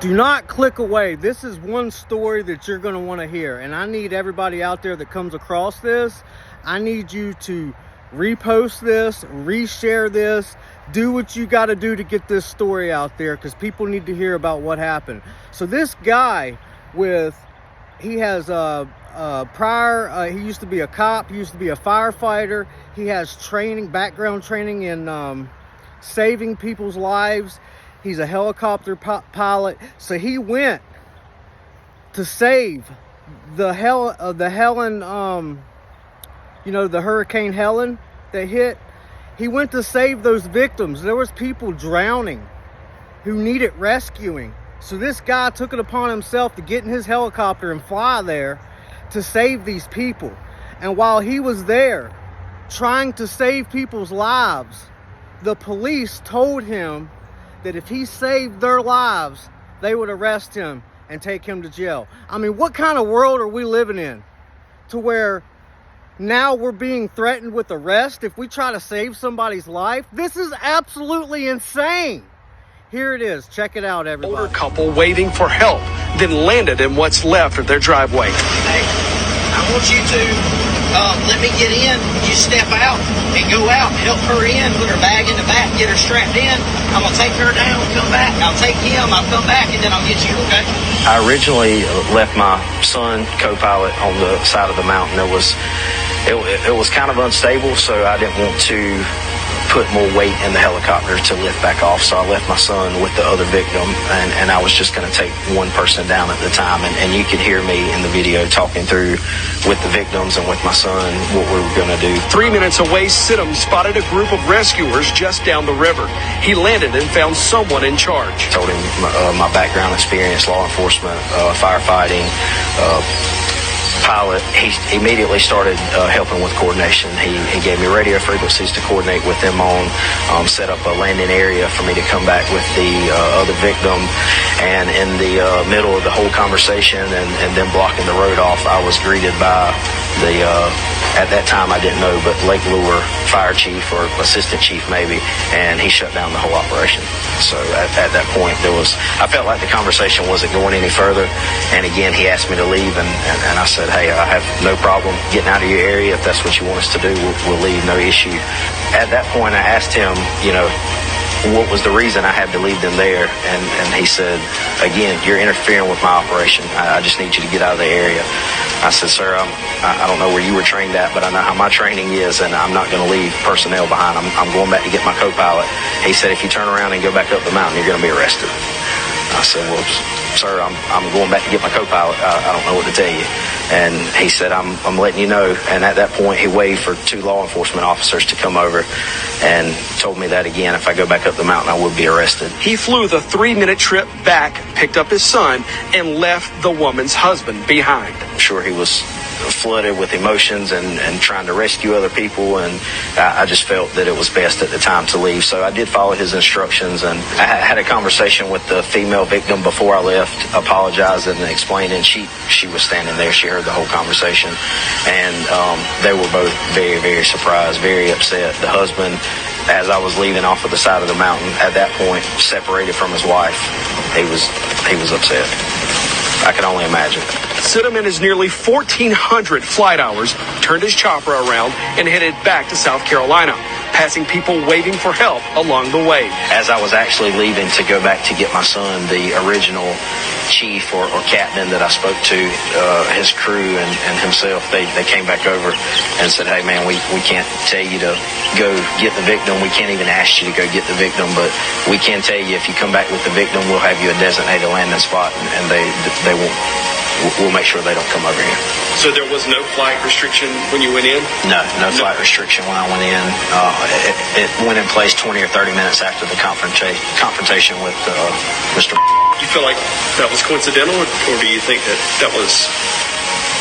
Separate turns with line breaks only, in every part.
Do not click away. This is one story that you're going to want to hear. And I need everybody out there that comes across this, I need you to repost this, reshare this, do what you got to do to get this story out there, because people need to hear about what happened. So this guy he has he used to be a cop, he used to be a firefighter, he has background training in saving people's lives. He's a helicopter pilot. So he went to save the Helen, the Hurricane Helen that hit. He went to save those victims. There was people drowning who needed rescuing. So this guy took it upon himself to get in his helicopter and fly there to save these people. And while he was there trying to save people's lives, the police told him that if he saved their lives, they would arrest him and take him to jail. I mean, what kind of world are we living in to where now we're being threatened with arrest if we try to save somebody's life? This is absolutely insane. Here it is. Check it out, everybody.
Older couple waiting for help, then landed in what's left of their driveway.
Hey, I want you to let me get in. You step out and go out, help her in, put her bag in the back, get her strapped in. I'm going to take her down, come back. I'll take him, I'll come back, and then I'll get you, okay?
I originally left my son, co-pilot, on the side of the mountain. It was kind of unstable, so I didn't want to put more weight in the helicopter to lift back off. So I left my son with the other victim, and I was just going to take one person down at the time. And you could hear me in the video talking through with the victims and with my son what we were going to do.
3 minutes away, Sidham spotted a group of rescuers just down the river. He landed and found someone in charge.
Told him my background experience, law enforcement, firefighting, pilot. He immediately started helping with coordination. He gave me radio frequencies to coordinate with them on, set up a landing area for me to come back with the other victim. And in the middle of the whole conversation and them blocking the road off, I was greeted by the, at that time I didn't know, but Lake Lure fire chief or assistant chief maybe, and he shut down the whole operation. So at that point I felt like the conversation wasn't going any further. And again, he asked me to leave, and I said, hey, I have no problem getting out of your area. If that's what you want us to do, we'll leave, no issue. At that point, I asked him, what was the reason I had to leave them there? And he said, again, you're interfering with my operation. I just need you to get out of the area. I said, sir, I don't know where you were trained at, but I know how my training is, and I'm not going to leave personnel behind. I'm going back to get my co-pilot. He said, if you turn around and go back up the mountain, you're going to be arrested. I said, well, sir, I'm going back to get my co-pilot. I don't know what to tell you. And he said, I'm letting you know. And at that point, he waved for 2 law enforcement officers to come over and told me that, again, if I go back up the mountain, I would be arrested.
He flew the 3-minute trip back, picked up his son, and left the woman's husband behind.
I'm sure he was flooded with emotions and trying to rescue other people, and I just felt that it was best at the time to leave. So I did follow his instructions, and I had a conversation with the female victim before I left, apologizing and explaining. She was standing there. She heard the whole conversation, and they were both very, very surprised, very upset. The husband, as I was leaving off of the side of the mountain, at that point, separated from his wife, he was upset. I can only imagine.
Sidham and his nearly 1,400 flight hours turned his chopper around and headed back to South Carolina, passing people waiting for help along the way.
As I was actually leaving to go back to get my son, the original chief or captain that I spoke to, his crew and himself, they came back over and said, hey man, we can't tell you to go get the victim. We can't even ask you to go get the victim, but we can tell you if you come back with the victim, we'll have you a designated landing spot, and we'll make sure they don't come over here.
So there was no flight restriction when you went in?
No flight restriction when I went in. It went in place 20 or 30 minutes after the confrontation with Mr.
You feel like that was coincidental, or do you think that was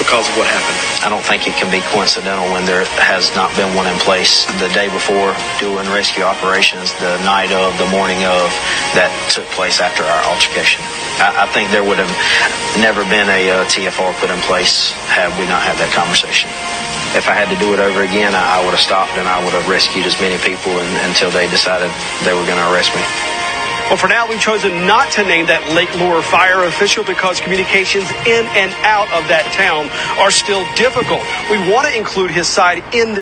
because of what happened?
I don't think it can be coincidental when there has not been one in place the day before doing rescue operations, the night of, the morning of, that took place after our altercation. I think there would have never been a TFR put in place had we not had that conversation. If I had to do it over again, I would have stopped and I would have rescued as many people until they decided they were going to arrest me.
Well, for now, we've chosen not to name that Lake Lure fire official because communications in and out of that town are still difficult. We want to include his side in the